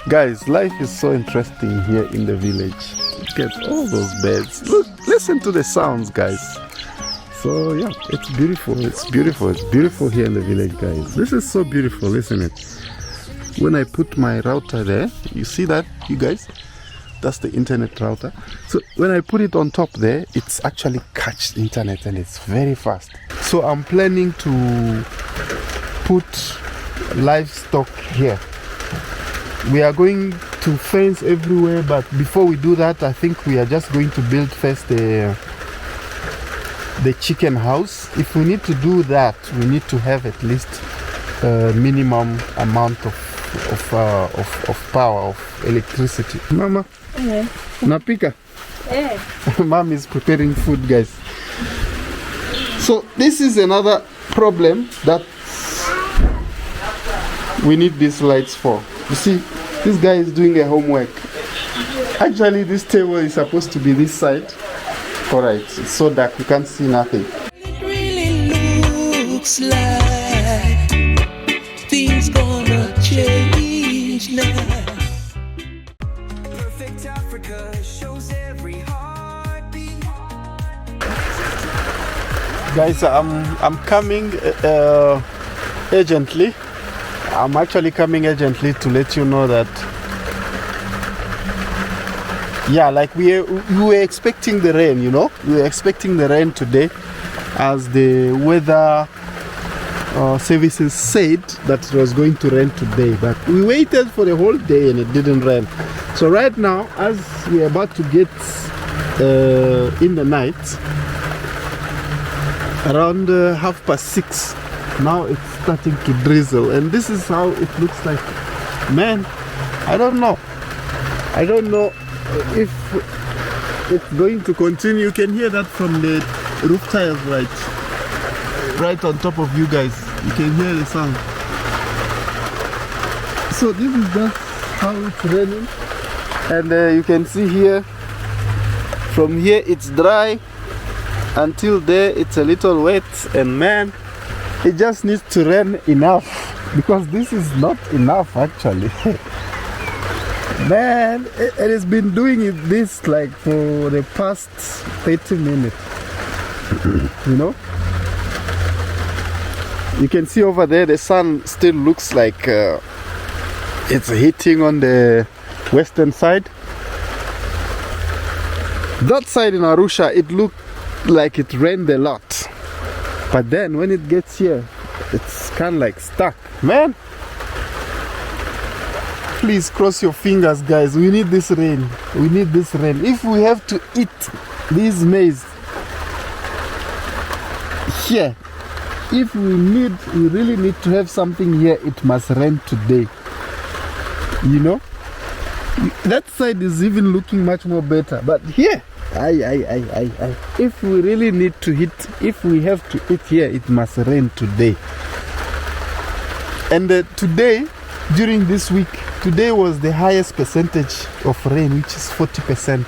Guys, life is so interesting here in the village. Look at all those birds. Look, listen to the sounds, guys. So yeah, it's beautiful. It's beautiful. It's beautiful here in the village, guys. This is so beautiful, isn't it? When I put my router there, you see that, you guys? That's the internet router. So when I put it on top there, it's actually catch internet and it's very fast. So I'm planning to put livestock here. We are going to fence everywhere, but before we do that, I think we are just going to build first the chicken house. If we need to do that, we need to have at least a minimum amount of power, of electricity. Mama, napika. Mom is preparing food, guys. So this is another problem that we need these lights for. You see, this guy is doing a homework. Actually, this table is supposed to be this side. Alright, it's so dark, you can't see nothing. It really looks like things gonna change now. Perfect Africa shows every heartbeat. Guys, I'm coming urgently. I'm actually coming urgently to let you know that, yeah, like we were expecting the rain, you know. We were expecting the rain today, as the weather services said that it was going to rain today. But we waited for the whole day and it didn't rain. So right now, as we're about to get in the night, around 6:30, now it's starting to drizzle, and this is how it looks like. Man, I don't know if it's going to continue. You can hear that from the roof tiles right on top of you guys. You can hear the sound. So this is just how it's raining, and you can see here, from here it's dry until there it's a little wet, and man, it just needs to rain enough, because this is not enough actually. Man, it has been doing this like for the past 30 minutes. You know, you can see over there the sun still looks like it's hitting on the western side. That side in Arusha, it looked like it rained a lot, but then when it gets here, it's kind of like stuck. Man, please cross your fingers, guys. We need this rain. We need this rain. If we have to eat this maize here, if we really need to have something here, it must rain today. You know, that side is even looking much more better, but here, if we really need to eat, if we have to eat here, it must rain today. And today, during this week, today was the highest percentage of rain, which is 40%.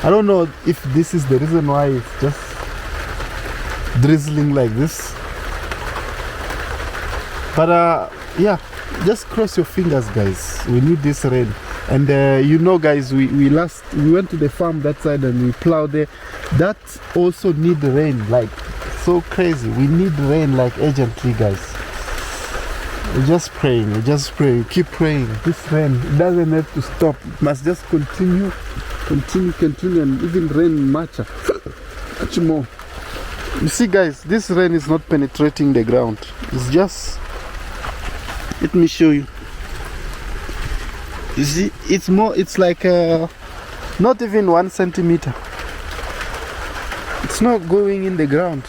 I don't know if this is the reason why it's just drizzling like this, but yeah, just cross your fingers, guys. We need this rain. And you know, guys, we went to the farm that side and we plowed there. That also need rain, like so crazy. We need rain like urgently, guys. We're just praying, keep praying. This rain, it doesn't have to stop. It must just continue, and even rain much more. You see, guys, this rain is not penetrating the ground. It's just, let me show you. You see, it's like not even 1 centimeter. It's not going in the ground.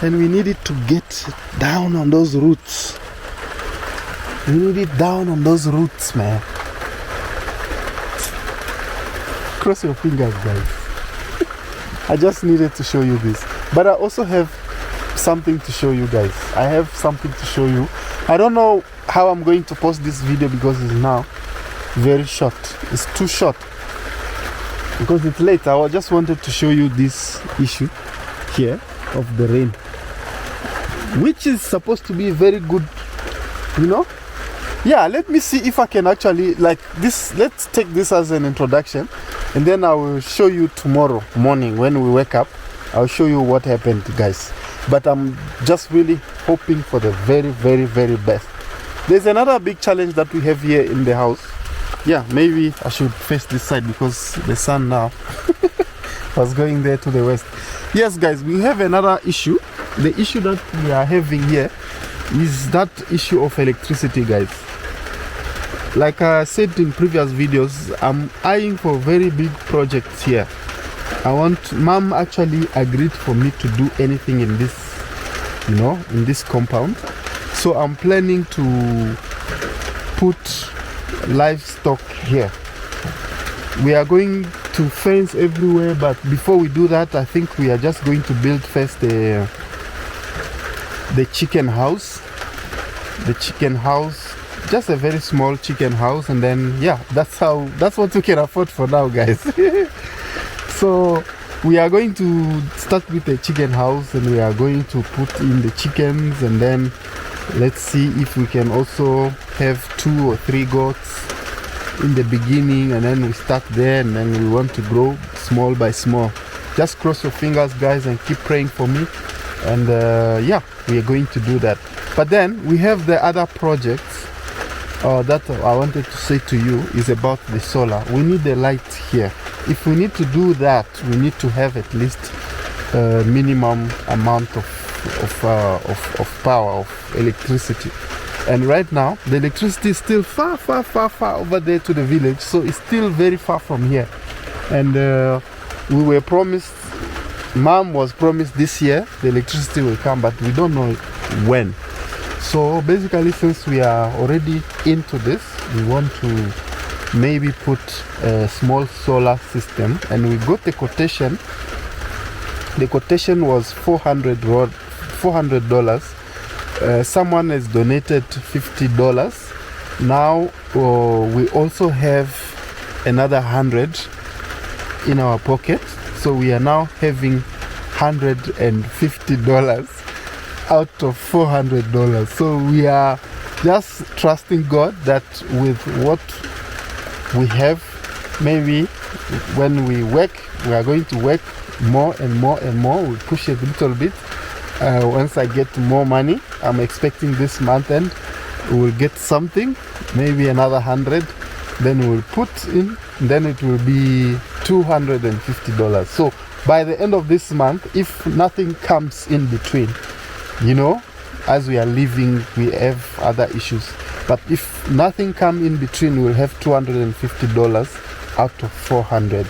And we need it to get down on those roots. We need it down on those roots, man. Cross your fingers, guys. I just needed to show you this. But I also have something to show you, guys. I have something to show you. I don't know how I'm going to post this video because it's now very short. It's too short because it's late. I just wanted to show you this issue here of the rain, which is supposed to be very good, you know. yeah, let me see if I can actually like this. Let's take this as an introduction, and then I will show you tomorrow morning when we wake up. I'll show you what happened, guys. But I'm just really hoping for the very, very, very best. There's another big challenge that we have here in the house. Yeah, maybe I should face this side because the sun now was going there to the west. Yes, guys, we have another issue. The issue that we are having here is that issue of electricity, guys. Like I said in previous videos, I'm eyeing for very big projects here. Mom actually agreed for me to do anything in this, you know, in this compound. So I'm planning to put livestock here. We are going to fence everywhere, but before we do that, I think we are just going to build first the chicken house. The chicken house, just a very small chicken house, and then yeah, that's what we can afford for now, guys. So we are going to start with the chicken house, and we are going to put in the chickens, and then let's see if we can also have 2 or 3 goats in the beginning, and then we start there, and then we want to grow small by small. Just cross your fingers, guys, and keep praying for me, and yeah, we are going to do that. But then we have the other projects that I wanted to say to you is about the solar. We need the light here. If we need to do that, we need to have at least a minimum amount of power, of electricity. And right now the electricity is still far over there to the village, so it's still very far from here. And we were promised, Mom was promised this year the electricity will come, but we don't know when. So basically, since we are already into this, we want to maybe put a small solar system, and we got the quotation. The quotation was $400. Someone has donated $50. Now we also have another 100 in our pocket, so we are now having $150 out of $400. So we are just trusting God that with what we have, maybe when we work, we are going to work more and more and more. We push it a little bit. Once I get more money, I'm expecting this month end we will get something, maybe another 100, then we'll put in, then it will be $250. So by the end of this month, if nothing comes in between, you know, as we are living, we have other issues, but if nothing come in between, we'll have $250 out of $400.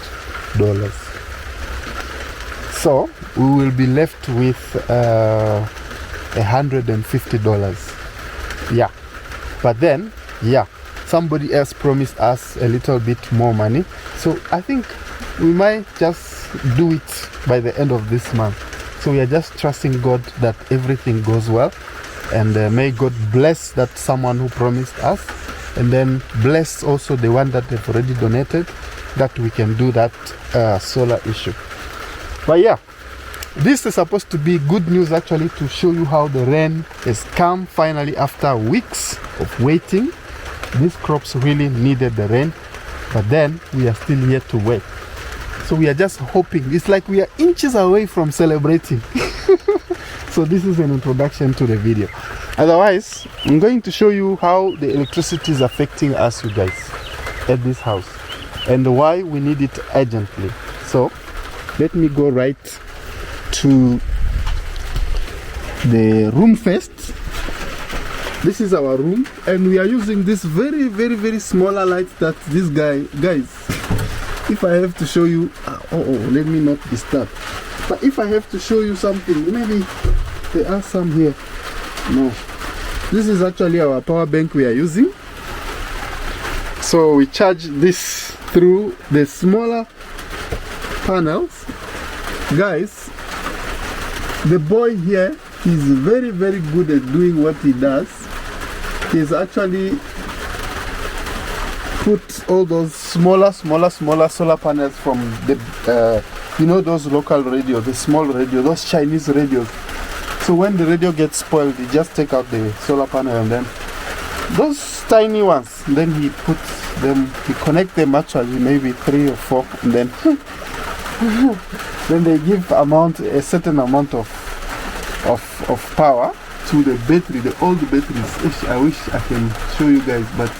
So we will be left with $150. Yeah, but then yeah, somebody else promised us a little bit more money, so I think we might just do it by the end of this month. So we are just trusting God that everything goes well, and may God bless that someone who promised us, and then bless also the one that they've already donated, that we can do that solar issue. But yeah, this is supposed to be good news actually, to show you how the rain has come finally after weeks of waiting. These crops really needed the rain, but then we are still here to wait. So we are just hoping. It's like we are inches away from celebrating. So this is an introduction to the video. Otherwise, I'm going to show you how the electricity is affecting us, you guys, at this house, and why we need it urgently. So let me go right to the room first. This is our room, and we are using this very smaller light that this guys, if I have to show you, let me not disturb, but if I have to show you something, maybe there are some here. No, this is actually our power bank we are using. So we charge this through the smaller panels. Guys, the boy here is very good at doing what he does. He's actually put all those smaller solar panels from the you know, those local radio, the small radio, those Chinese radios. So when the radio gets spoiled, you just take out the solar panel and then those tiny ones. Then he puts them, he connect them actually, maybe 3 or 4, and then then they give a certain amount of power to the battery, the old batteries. I wish I can show you guys, but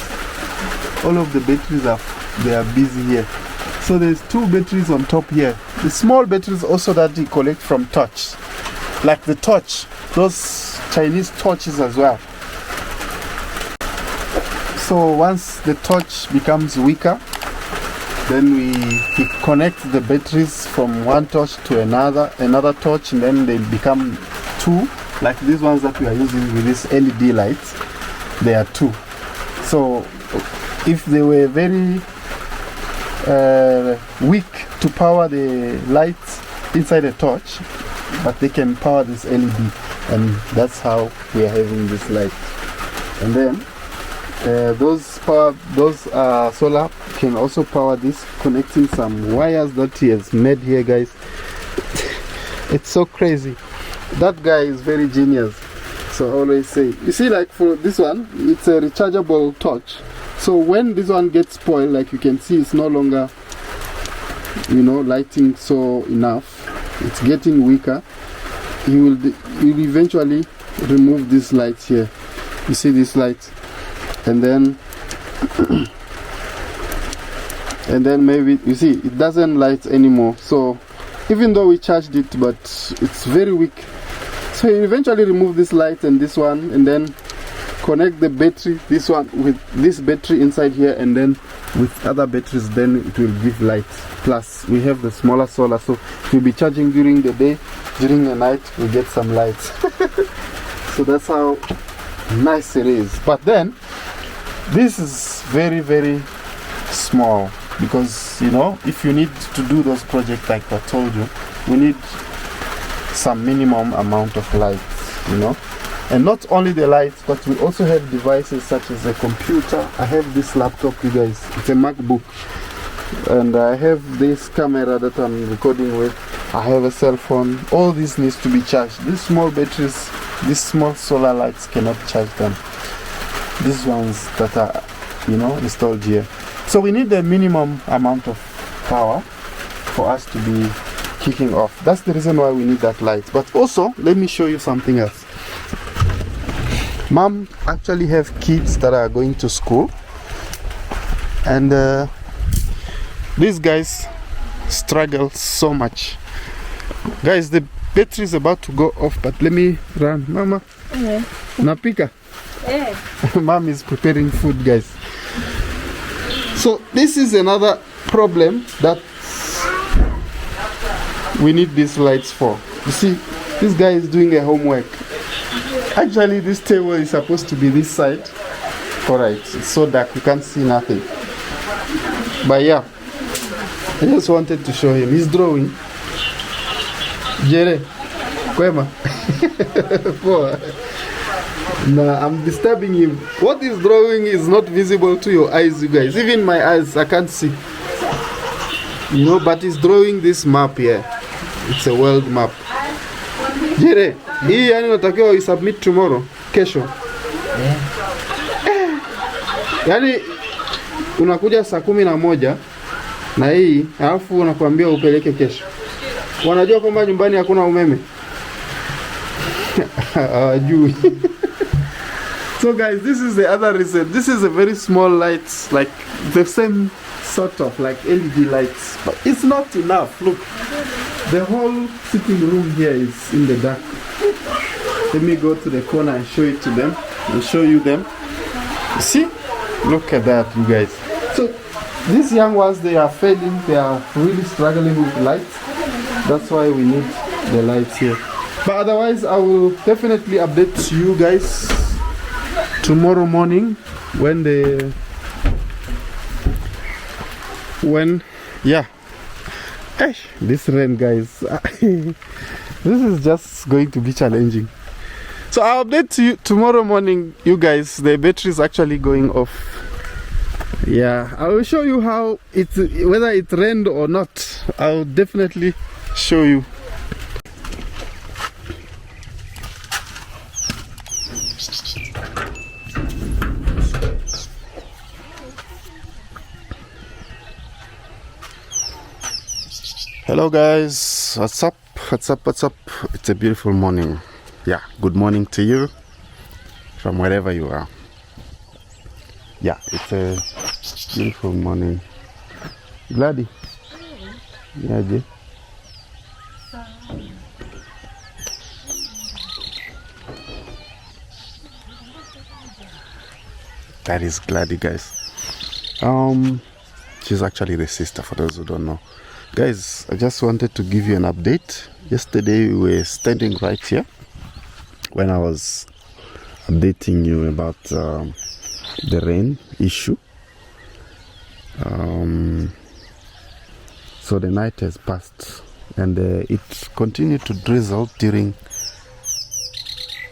all of the batteries they are busy here. So there's 2 batteries on top here. The small batteries also that you collect from torch, like the torch, those Chinese torches as well. So once the torch becomes weaker, then we connect the batteries from one torch to another torch, and then they become 2, like these ones that we are using with these LED lights. They are 2. So if they were very weak to power the lights inside the torch, but they can power this LED, and that's how we are having this light. And then those solar can also power this, connecting some wires that he has made here, guys. It's so crazy. That guy is very genius. So I always say, you see, like for this one, it's a rechargeable torch. So when this one gets spoiled, like you can see, it's no longer, lighting so enough. It's getting weaker. You will eventually remove these lights here. You see this light, and then maybe you see it doesn't light anymore. So even though we charged it, but it's very weak. So you eventually remove this light and this one, and then connect the battery, this one with this battery inside here, and then with other batteries, then it will give light. Plus we have the smaller solar, so it will be charging during the day. During the night we get some lights. So that's how nice it is. But then this is very, very small, because if you need to do those projects like I told you, we need some minimum amount of lights, and not only the lights, but we also have devices such as a computer. I have this laptop, you guys, it's a MacBook, and I have this camera that I'm recording with. I have a cell phone. All this needs to be charged. These small batteries, these small solar lights cannot charge them. These ones that are installed here. So we need the minimum amount of power for us to be kicking off. That's the reason why we need that light. But also, let me show you something else. Mom actually have kids that are going to school, and these guys struggle so much. Guys, the battery is about to go off, but let me run. Mama, napika. Mom is preparing food, guys. So this is another problem that we need these lights for. You see, this guy is doing a homework. Actually, this table is supposed to be this side. Alright, it's so dark, you can't see nothing. But yeah, I just wanted to show him. He's drawing. Jere, Kwema. Nah, I'm disturbing him. What he's drawing is not visible to your eyes, you guys. Even my eyes, I can't see. But he's drawing this map here. It's a world map. Jere, hii natakiwa we submit tomorrow, kesho. Yani unakuja saa 11 na hii, alafu unakuambia upeleke kesho. Wanajua kwamba nyumbani hakuna umeme. Hawajui. So guys, this is the other reason. This is a very small lights, like the same sort of like LED lights, but it's not enough. Look, the whole sitting room here is in the dark. Let me go to the corner and show it to them. I'll show you them. You see? Look at that, you guys. So these young ones, they are failing. They are really struggling with lights. That's why we need the lights here. But otherwise, I will definitely update you guys tomorrow morning yeah. This rain, guys. This is just going to be challenging. So I'll update you tomorrow morning, you guys. The battery is actually going off. Yeah, I will show you how whether it rained or not. I'll definitely show you. Hello guys, what's up? What's up? It's a beautiful morning. Yeah, good morning to you from wherever you are. Yeah, it's a beautiful morning. Gladys. Yeah, Jay. That is Gladys, guys. She's actually the sister, for those who don't know. Guys, I just wanted to give you an update. Yesterday we were standing right here when I was updating you about the rain issue. So the night has passed and it continued to drizzle during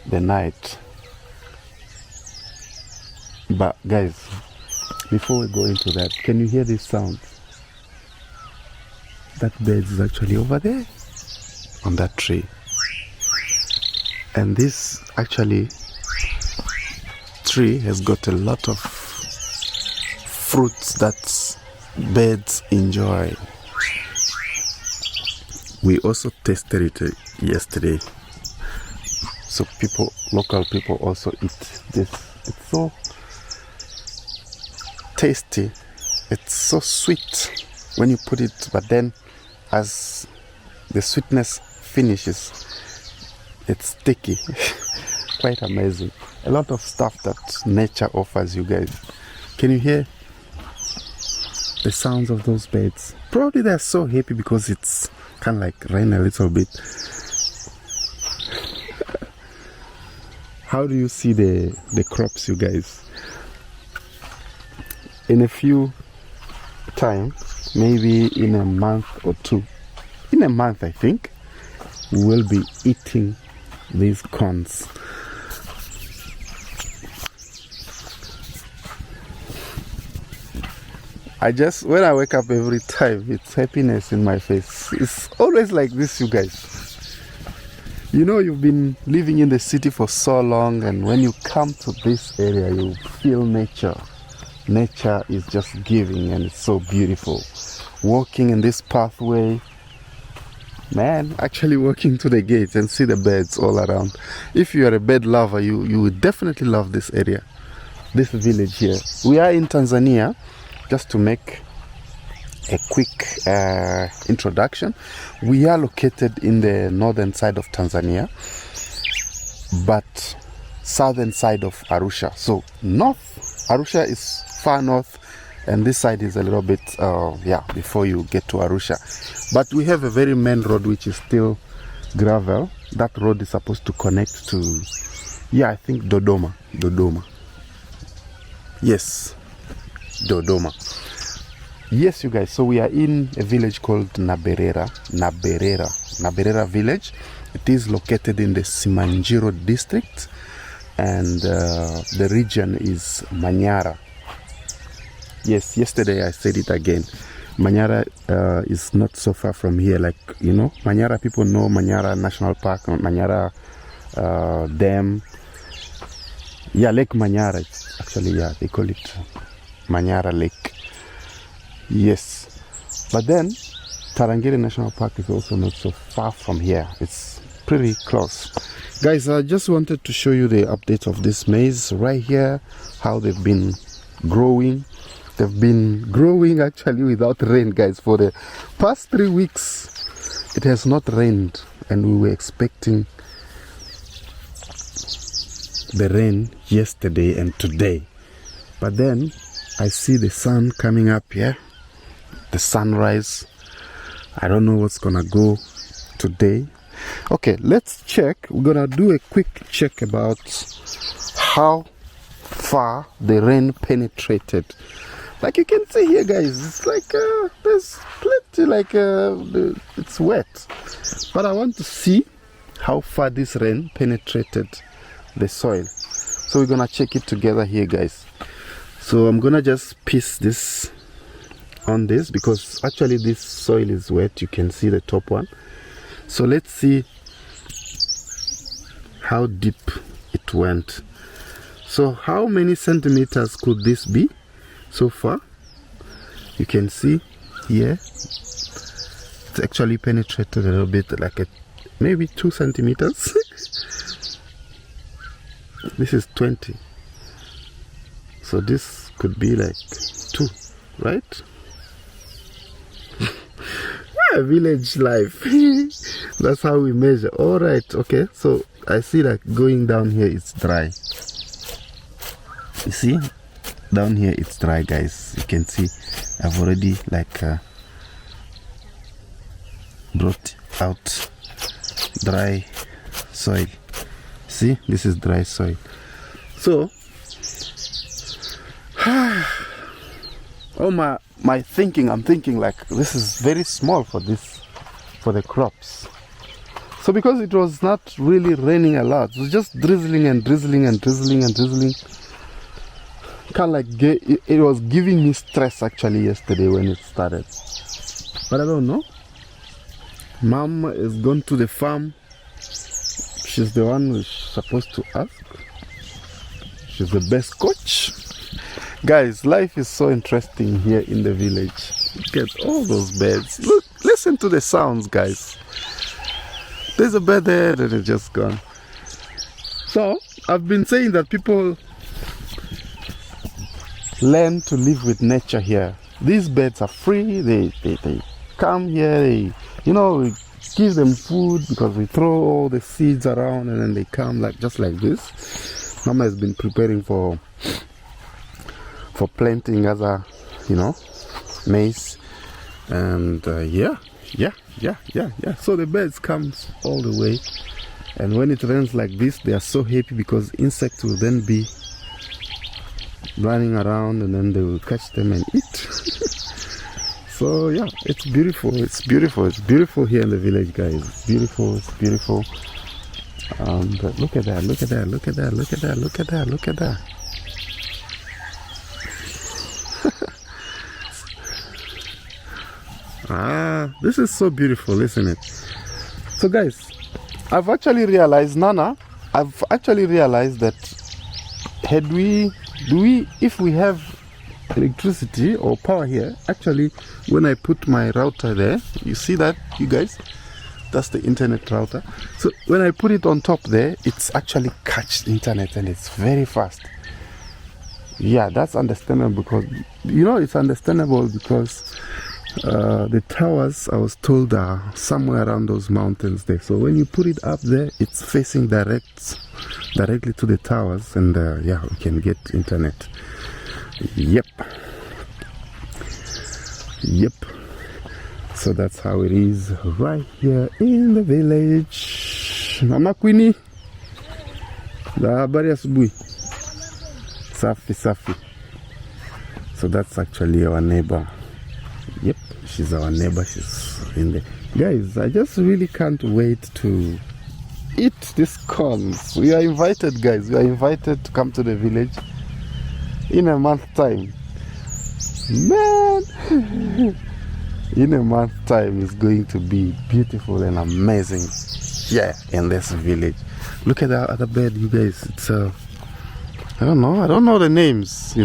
the night. But guys, before we go into that, can you hear this sound? That bird is actually over there on that tree. And this actually tree has got a lot of fruits that birds enjoy. We also tasted it yesterday. So local people also eat this. It's so tasty. It's so sweet when you put it, but then as the sweetness finishes, it's sticky. Quite amazing. A lot of stuff that nature offers you guys. Can you hear the sounds of those birds? Probably they're so happy because it's kind of like rain a little bit. How do you see the crops, you guys? In a few time, maybe in a month or two, in a month I think, we will be eating these corns. When I wake up every time, it's happiness in my face. It's always like this, you guys. You know, you've been living in the city for so long, and when you come to this area, you feel nature. Nature is just giving, and it's so beautiful. Walking in this pathway, man, actually walking to the gate and see the birds all around. If you are a bird lover, you would definitely love this area, this village here. We are in Tanzania. Just to make a quick introduction, we are located in the northern side of Tanzania, but southern side of Arusha. So Arusha is far north, and this side is a little bit before you get to Arusha. But we have a very main road which is still gravel. That road is supposed to connect to, I think Dodoma. Yes, Dodoma. Yes, you guys, so we are in a village called Naberera village. It is located in the Simanjiro district, and the region is Manyara. Yes, yesterday I said it again. Manyara is not so far from here. Like, you know, Manyara, people know Manyara National Park, Manyara Dam. Yeah, Lake Manyara. Actually, they call it Manyara Lake. Yes. But then, Tarangire National Park is also not so far from here. It's pretty close. Guys, I just wanted to show you the update of this maize right here, how they've been growing. They've been growing actually without rain, guys. For the past 3 weeks, it has not rained, and we were expecting the rain yesterday and today. But then I see the sun coming up here, the sunrise. I don't know what's gonna go today. Okay, let's check. We're gonna do a quick check about how far the rain penetrated. Like you can see here, guys, it's like there's plenty, like it's wet. But I want to see how far this rain penetrated the soil. So we're gonna check it together here, guys. So I'm gonna just piece this on this, because actually this soil is wet. You can see the top one. So let's see how deep it went. So how many centimeters could this be so far? You can see here It's actually penetrated a little bit, like maybe 2 centimeters. This is 20, so this could be like 2, right? Yeah, village life. That's how we measure. All right, okay. So I see like going down here it's dry. You see, down here it's dry, guys. You can see I've already like brought out dry soil. See, this is dry soil. So oh my thinking, I'm thinking like this is very small for the crops. So because it was not really raining a lot, it was just drizzling and drizzling and drizzling and drizzling. Kind of like it was giving me stress actually yesterday when it started. But I don't know. Mom is gone to the farm. She's the one who's supposed to ask. She's the best coach. Guys, life is so interesting here in the village. Look at all those birds. Look, listen to the sounds, guys. There's a bird there that is just gone. So, I've been saying that people learn to live with nature here. These birds are free. They come here. We give them food because we throw all the seeds around and then they come just like this. Mama has been preparing for planting other, maize, and yeah. So the birds come all the way, and when it rains like this, they are so happy because insects will then be running around, and then they will catch them and eat. So yeah, it's beautiful. It's beautiful here in the village, guys. It's beautiful. But look at that. This is so beautiful, isn't it? So guys, I've actually realized that if we have electricity or power here, actually when I put my router there, you see that, you guys? That's the internet router. So when I put it on top there, it's actually catch internet and it's very fast. Yeah, that's understandable because, it's understandable because the towers, I was told, are somewhere around those mountains there. So when you put it up there, it's facing directly to the towers, and yeah, we can get internet. Yep. So that's how it is right here in the village. Mama Queenie, habari asubuhi. Safi. So that's actually our neighbor. Yep, she's our neighbor. She's in there. Guys, I just really can't wait to eat these corns. We are invited, guys. We are invited to come to the village in a month's time. Man, in a month's time it's going to be beautiful and amazing here in this village. Look at that other bed, you guys. It's I don't know the names,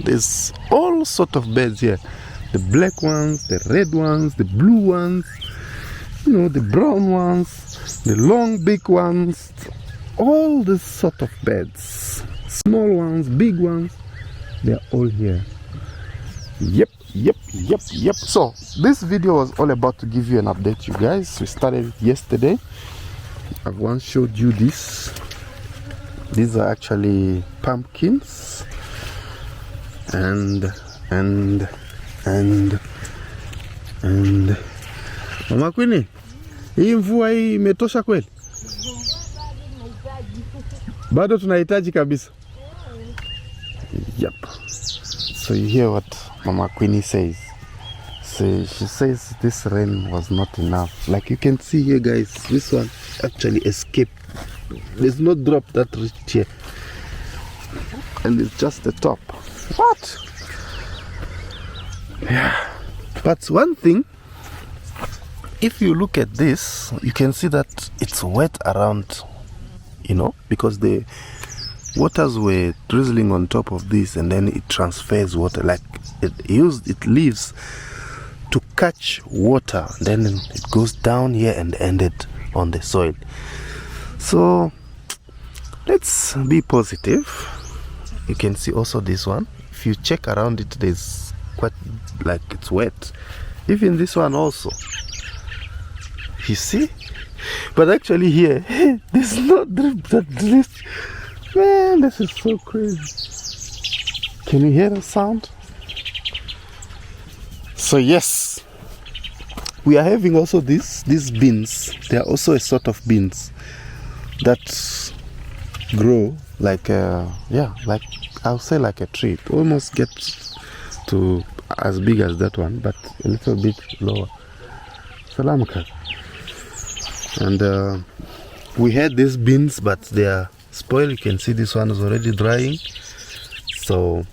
There's all sort of beds here. The black ones, the red ones, the blue ones, the brown ones, the long big ones, all this sort of beds. Small ones, big ones, they're all here. Yep. So this video was all about to give you an update, you guys. We started it yesterday. I've once showed you this. These are actually pumpkins and Mama Queenie, hii mvua hii imetosha kweli? Bado tunahitaji kabisa. Yep. So you hear what Mama Queenie says. So she says this rain was not enough. Like you can see here, guys, this one actually escaped. There's no drop that reached here, and it's just the top. What? Yeah. But one thing, if you look at this, you can see that it's wet around, because the waters were drizzling on top of this, and then it transfers water. Like it leaves to catch water, then it goes down here and ended on the soil. So let's be positive. You can see also this one. If you check around it, there's quite like it's wet. Even this one also. You see? But actually here, there's no drip that drips. Man, this is so crazy. Can you hear the sound? So yes, we are having also these beans. They are also a sort of beans that grow like like I'll say like a tree. It almost gets to as big as that one, but a little bit lower. Salamka. And we had these beans, but they are spoiled. You can see this one is already drying. So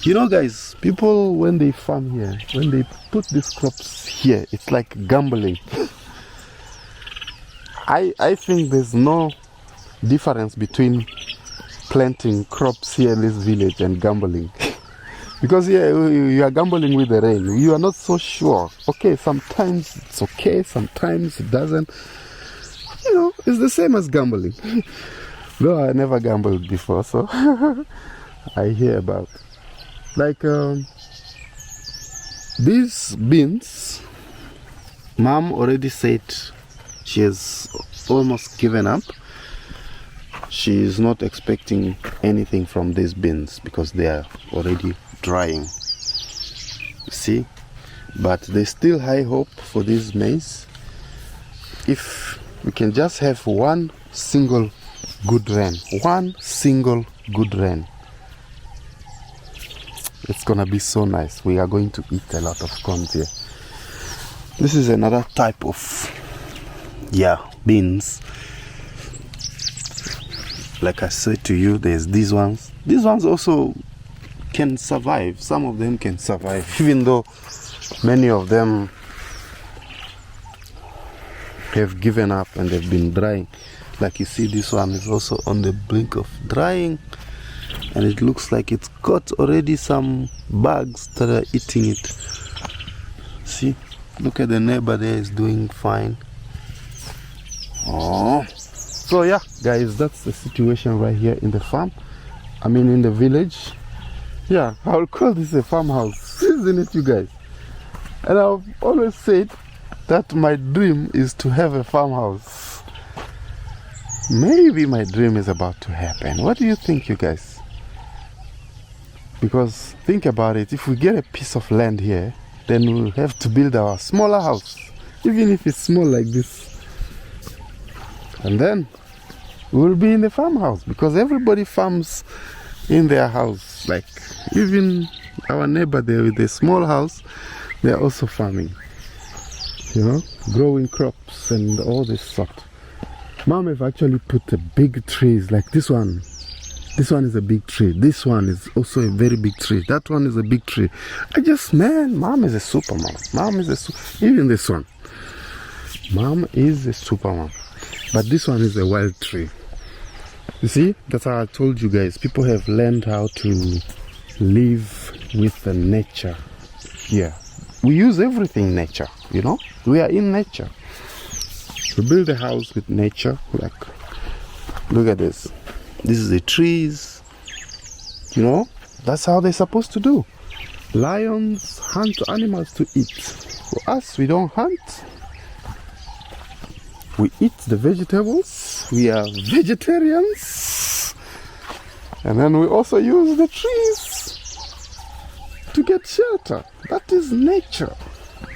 you know, guys, people when they farm here, when they put these crops here, it's like gambling. I think there's no difference between planting crops here in this village and gambling. Because here you are gambling with the rain. You are not so sure. Okay, sometimes it's okay, sometimes it doesn't. You know, it's the same as gambling. Though I never gambled before, so I hear about. Like these beans, Mom already said she has almost given up. She is not expecting anything from these beans because they are already drying. You see? But there's still high hope for this maize. If we can just have one single good rain, it's gonna be so nice. We are going to eat a lot of corn here. This is another type of beans. Like I said to you, there's these ones. These ones also can survive. Some of them can survive, even though many of them have given up and they've been drying. Like you see, this one is also on the brink of drying, and it looks like it's got already some bugs that are eating it. See, look at the neighbor there, is doing fine. Oh, so yeah, guys, that's the situation right here in the farm. I mean, in the village. Yeah, I'll call this a farmhouse, isn't it, you guys? And I've always said that my dream is to have a farmhouse. Maybe my dream is about to happen. What do you think, you guys? Because think about it, if we get a piece of land here, then we'll have to build our smaller house, even if it's small like this. And then we'll be in the farmhouse, because everybody farms in their house. Like even our neighbor there with a small house, they're also farming, you know, growing crops and all this sort. Mom have actually put a big trees like this one. This one is a big tree. This one is also a very big tree. That one is a big tree. Man, Mom is a super mom. Mom is a even this one. Mom is a super mom. But this one is a wild tree. You see, that's how I told you guys. People have learned how to live with the nature here. We use everything nature, you know. We are in nature. We build a house with nature. Like, look at this. This is the trees. You know, that's how they're supposed to do. Lions hunt animals to eat. For us, we don't hunt. We eat the vegetables. We are vegetarians. And then we also use the trees to get shelter. That is nature.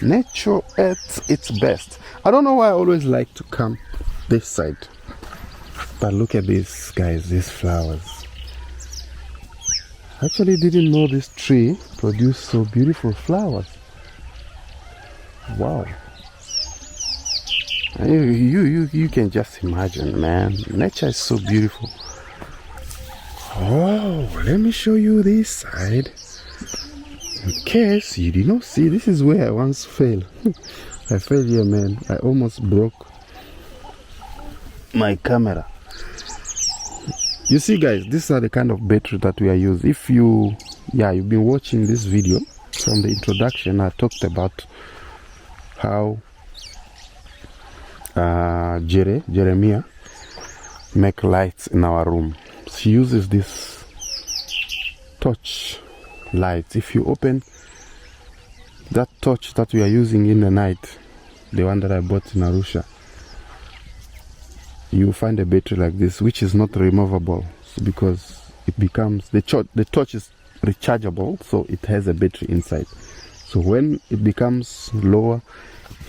Nature at its best. I don't know why I always like to come this side. But look at this, guys, these flowers. I actually didn't know this tree produced so beautiful flowers. Wow. You can just imagine, man. Nature is so beautiful. Oh, let me show you this side. In case you did not see, this is where I once fell. I fell here, man. I almost broke my camera. You see, guys, these are the kind of battery that we are using. If you've been watching this video from the introduction, I talked about how Jeremiah make lights in our room. She uses this torch lights. If you open that torch that we are using in the night, the one that I bought in Arusha, you find a battery like this, which is not removable, because it becomes the torch is rechargeable, so it has a battery inside. So when it becomes lower,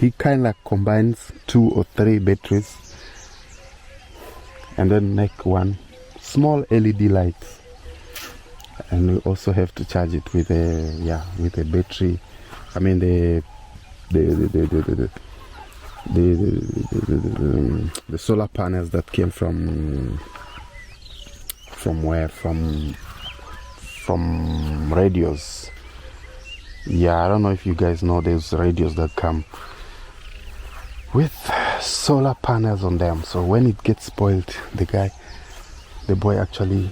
he kind of like combines 2 or 3 batteries and then make one small LED light. And we also have to charge it with a battery. I mean the solar panels that came from where? From radios. Yeah, I don't know if you guys know those radios that come with solar panels on them. So when it gets spoiled, the boy actually,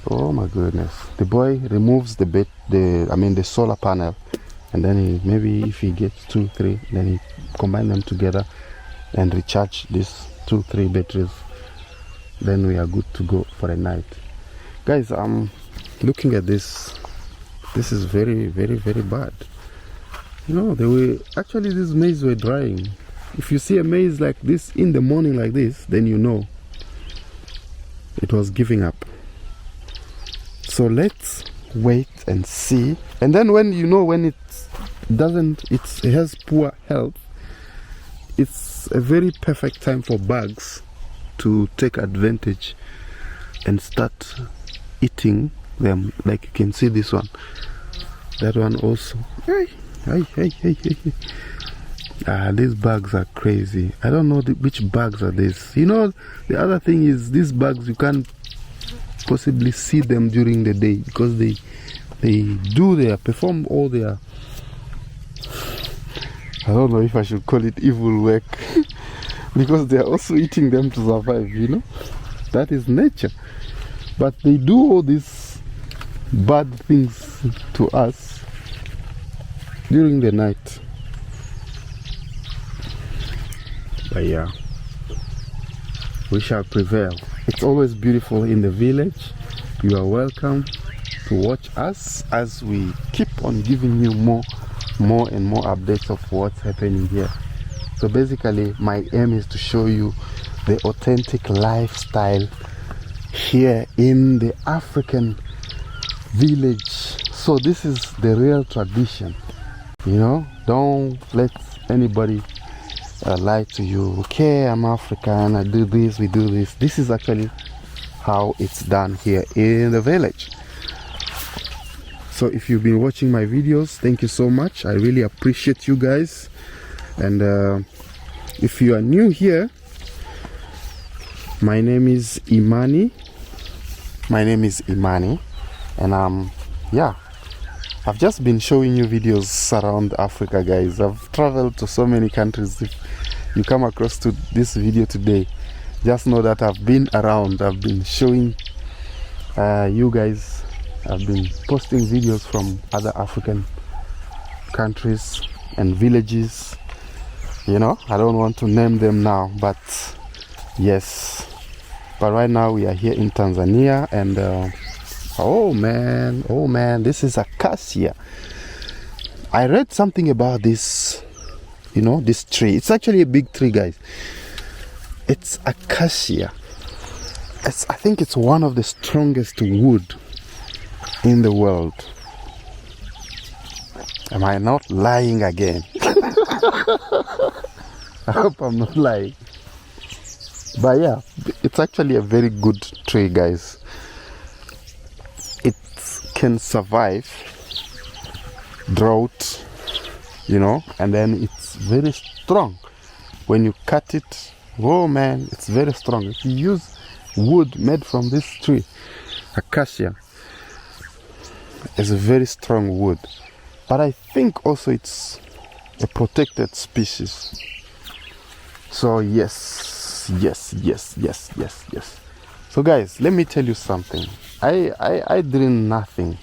oh my goodness, the boy removes the solar panel, and then maybe if he gets 2, 3, then he combine them together and recharge these 2, 3 batteries. Then we are good to go for a night. Guys, I'm looking at this. This is very, very, very bad. You know, these maize were drying. If you see a maize like this in the morning like this, then you know it was giving up. So let's wait and see. And then when it has poor health, it's a very perfect time for bugs to take advantage and start eating them. Like you can see this one, that one also. Hey. These bugs are crazy. I don't know which bugs are these. You know, the other thing is these bugs, you can't possibly see them during the day, because they perform all their, I don't know if I should call it evil work, because they are also eating them to survive, you know. That is nature. But they do all these bad things to us during the night. But yeah, we shall prevail. It's always beautiful in the village. You are welcome to watch us as we keep on giving you more and more updates of what's happening here. So basically my aim is to show you the authentic lifestyle here in the African village. So this is the real tradition, you know. Don't let anybody lie to you. Okay, I'm African, I do this, we do this. This is actually how it's done here in the village. So if you've been watching my videos, thank you so much. I really appreciate you guys. And if you are new here, my name is Imani. And yeah, I've just been showing you videos around Africa, guys. I've traveled to so many countries. If you come across to this video today, just know that I've been around. I've been showing you guys. I've been posting videos from other African countries and villages. You know, I don't want to name them now, but yes. But right now we are here in Tanzania, and oh man, this is acacia. I read something about this, you know, this tree. It's actually a big tree, guys. It's acacia. I think it's one of the strongest wood in the world. Am I not lying again? I hope I'm not lying. But yeah, it's actually a very good tree, guys. It can survive drought, you know, and then it's very strong. When you cut it, oh man, it's very strong. If you use wood made from this tree, acacia, it's a very strong wood. But I think also it's a protected species. So yes. So guys, let me tell you something. I did nothing.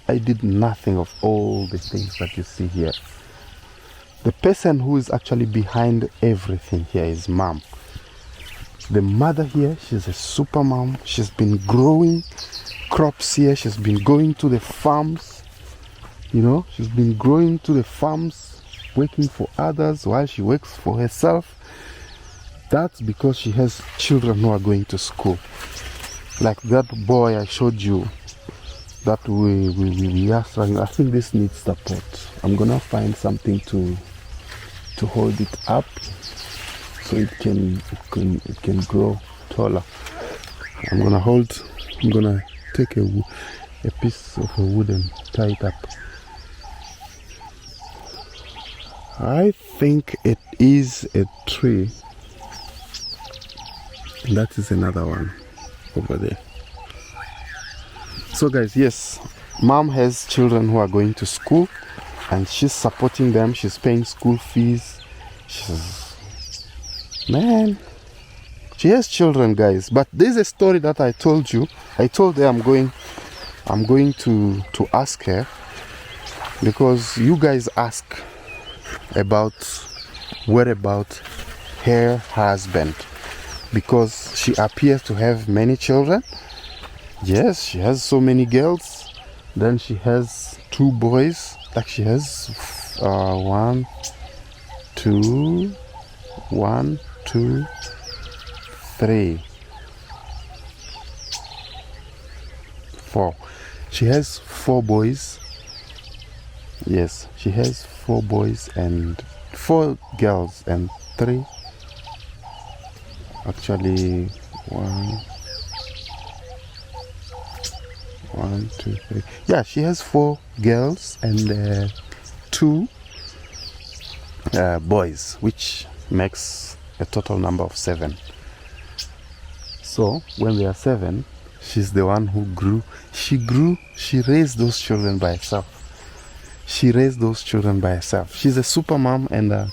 I did nothing of all the things that you see here. The person who is actually behind everything here is mom. The mother here, she's a super mom. She's been growing crops here. She's been going to the farms. You know, she's been going to the farms, working for others while she works for herself. That's because she has children who are going to school. Like that boy I showed you, that we are struggling. I think this needs support. I'm gonna find something to hold it up so it can grow taller. I'm gonna take a piece of wood and tie it up. I think it is a tree. That is another one over there. So guys, yes, mom has children who are going to school and she's supporting them. She's paying school fees. She has children, guys. But there's a story that I told you. I told her I'm going to ask her, because you guys ask about her husband, because she appears to have many children. Yes, she has so many girls. Then she has 2 boys. Like she has 1, 2, 3, 4. She has 4 boys. Yes, she has 4 boys and 4 girls and 3. Actually, 1, 2, 3. Yeah, she has 4 girls and 2 boys, which makes a total number of 7. So when they are 7, she's the one who grew. She raised those children by herself. She's a super mom, and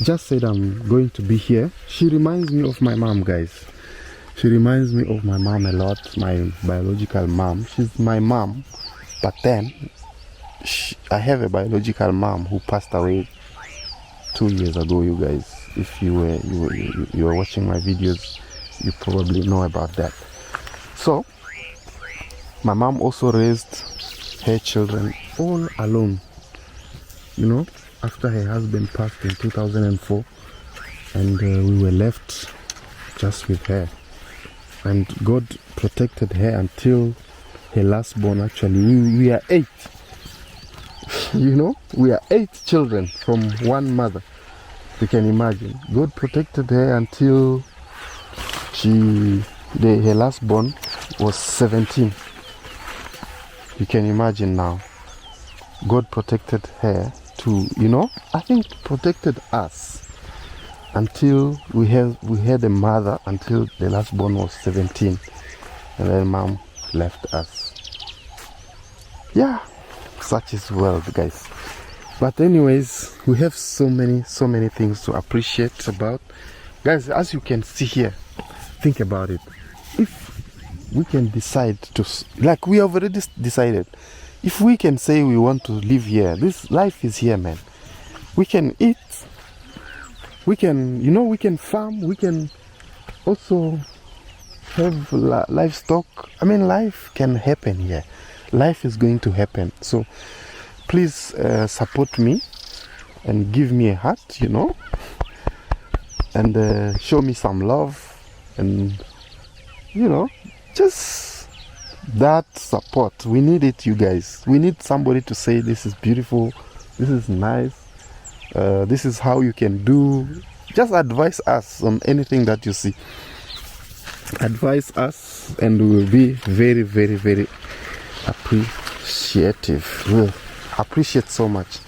just said I'm going to be here. She reminds me of my mom, guys. She reminds me of my mom a lot, my biological mom. She's my mom, but then I have a biological mom who passed away 2 years ago, you guys. If you were watching my videos, you probably know about that. So my mom also raised her children all alone, you know, after her husband passed in 2004, and we were left just with her. And God protected her until her last born. Actually, we are 8. You know, we are 8 children from one mother. You can imagine. God protected her until her last born was 17. You can imagine now. God protected her to, you know, I think protected us until we had a mother until the last born was 17, and then mom left us. Yeah, such is world, guys. But anyways, we have so many things to appreciate about. Guys, as you can see here, think about it. If we can decide to, like we have already decided, if we can say we want to live here, this life is here, man. We can eat, we can, you know, we can farm, we can also have livestock. I mean, life can happen here. Life is going to happen. So please support me and give me a heart, you know, and show me some love, and you know, just that support. We need it, you guys. We need somebody to say this is beautiful, this is nice, this is how you can do. Just advise us on anything that you see. Advise us, and we will be very, very, very appreciative. We'll appreciate so much.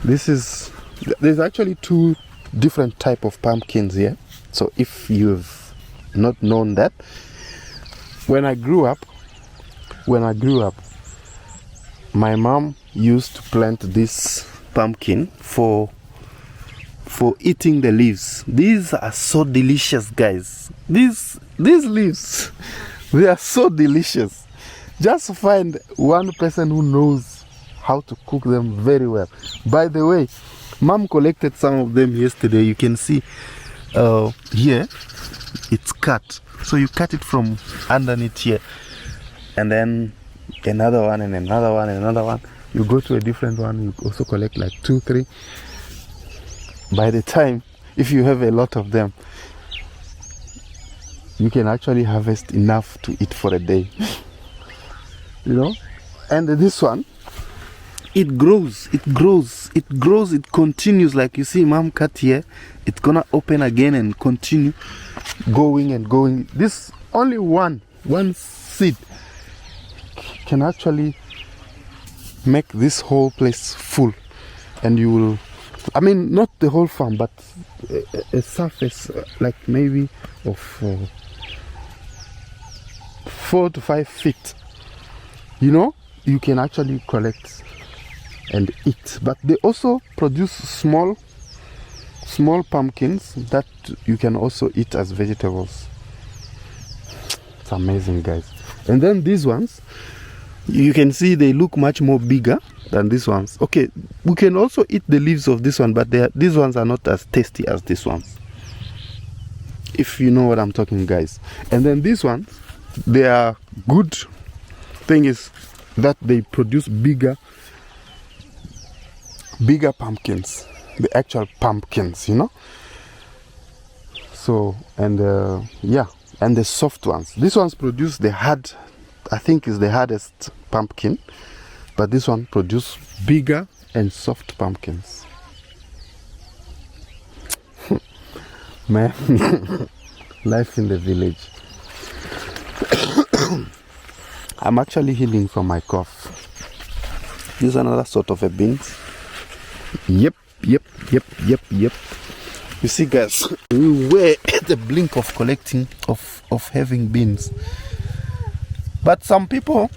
There's actually 2 different type of pumpkins here. So if you've not known that, when I grew up, my mom used to plant this pumpkin for eating the leaves. These are so delicious, guys. These leaves, they are so delicious. Just find one person who knows how to cook them very well. By the way, Mom collected some of them yesterday. You can see here it's cut, so you cut it from underneath here, and then another one and another one and another one. You go to a different one, you also collect like 2-3. By the time, if you have a lot of them, you can actually harvest enough to eat for a day. You know. And this one, it grows, it continues. Like you see Mom cut here, it's gonna open again and continue going and going. This only one seed can actually make this whole place full. And you will, I mean, not the whole farm, but a surface like maybe of 4 to 5 feet, you know, you can actually collect and eat. But they also produce small pumpkins that you can also eat as vegetables. It's amazing, guys. And then these ones, you can see they look much more bigger than these ones. Okay, we can also eat the leaves of this one, but these ones are not as tasty as these ones, if you know what I'm talking, guys. And then these ones, their good thing is that they produce bigger pumpkins, the actual pumpkins, you know. So, and yeah, and the soft ones, these ones produce the hard, I think is the hardest pumpkin, but this one produce bigger and soft pumpkins. Man, life in the village. I'm actually healing from my cough. This is another sort of a beans. Yep. You see, guys, we were at the blink of collecting, of having beans. But some people,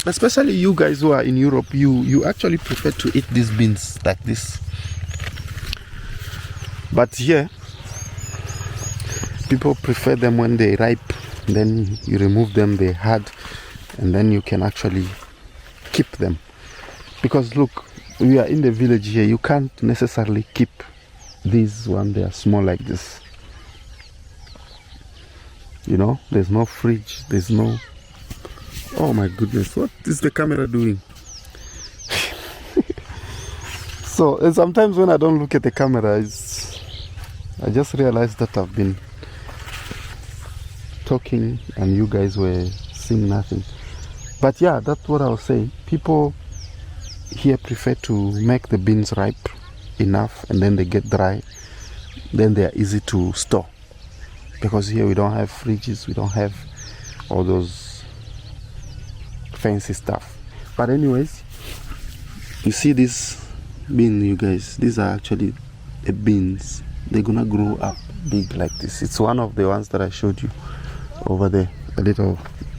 especially you guys who are in Europe, you actually prefer to eat these beans like this. But here, people prefer them when they ripe. Then you remove them, they're hard, and then you can actually keep them. Because look, we are in the village here, you can't necessarily keep these when they are small like this. You know, there's no fridge, there's no... Oh my goodness, what is the camera doing? So, and sometimes when I don't look at the camera, I just realized that I've been talking and you guys were seeing nothing. But yeah, that's what I was saying. People here prefer to make the beans ripe enough and then they get dry. Then they are easy to store. Because here we don't have fridges, we don't have all those fancy stuff. But anyways, you see this bean, you guys, these are actually the beans. They're gonna grow up big like this. It's one of the ones that I showed you over there.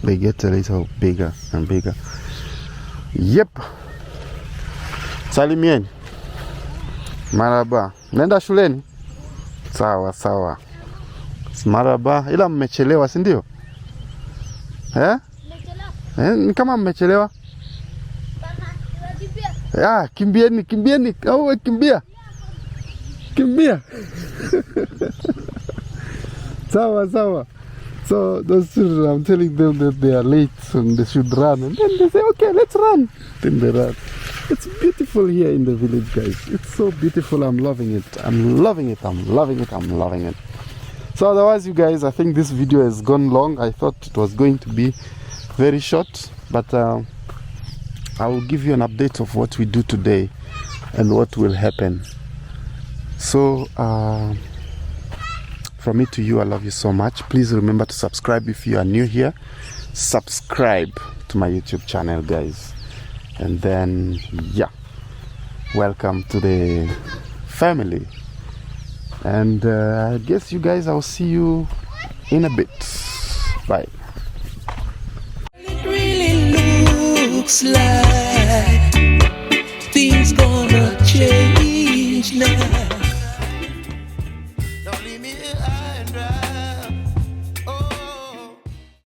They get a little bigger and bigger. Yep. Salimieni. Maraba. Nenda shuleni? Sawa. Maraba. Ila mmechelewa, si ndio? Ni kama mmechelewa? Ya, kimbieni. Au kimbia. Sawa. So those children, I'm telling them that they are late and they should run, and then they say, okay, let's run. Then they run. It's beautiful here in the village, guys. It's so beautiful. I'm loving it. I'm loving it. So otherwise, you guys, I think this video has gone long. I thought it was going to be very short, but I will give you an update of what we do today and what will happen. So from me to you, I love you so much. Please remember to subscribe if you are new here. Subscribe to my YouTube channel, guys. And then, yeah, welcome to the family. And I guess you guys, I'll see you in a bit. Bye. It really looks like